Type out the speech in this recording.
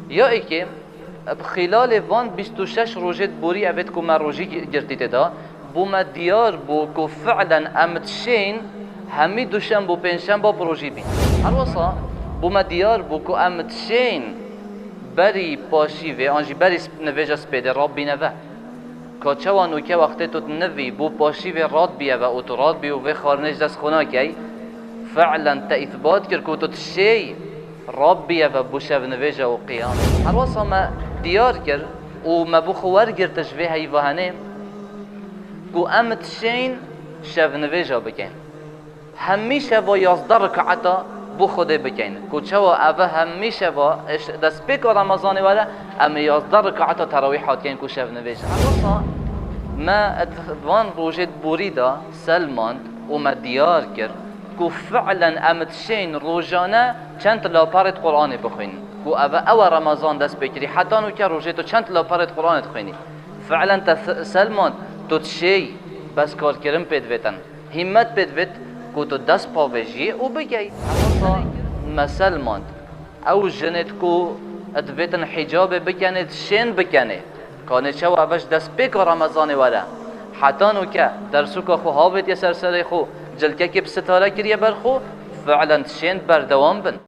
یا ای که بخلال وان 26 روزت بوری اوید که من روزی گرتیت دا بوم دیار بو که فعلا امتشین همی دوشنبه و پنجشنبه پروژی بین. هر وصا بوم دیار بو که امتشین بری پاشیوه آنجی بری نویجا سپیده راب بینوه که چوانو که وقتی تو نوی بو پاشیوه راد بیه و او تو راد بیه و خارنش دست خونا که فعلا تا اثبات کر که تو تشی راب بیه و بو شو نویجا و قیام. هر وصا ما دیار کر و ما بو خوار گر تشویه هی وهنه که امتشین شو نویجا بکن همیشه با 11 رکعتا بو خوده بکن که چوا اوه همیشه با دست پیک رمضان ولا اما 11 رکعتا تراویحات کن که شو نویجا. اصلا ما ادوان روجت بوریدا سلمان و ما دیار کرد که فعلا امتشین روزانه چند لاپارت قرآن بخوین که اوه رمضان دست بکری حتی نو که روجتو چند لاپارت قرآن تخوینی فعلا سلمان تو تشی بس کار کرم پید ویتن همت پید ویت که تو دست پاویجی و بگی اصلا مسلمان او جنت که ادویتن حجاب بکنه شین بکنه کانه چو اوش دست پیک رمضان ولا حتی نو که درسو که خو هاوید یا سرسره خو جلکه که بستاره کریه برخو فعلا شین بردوام بن.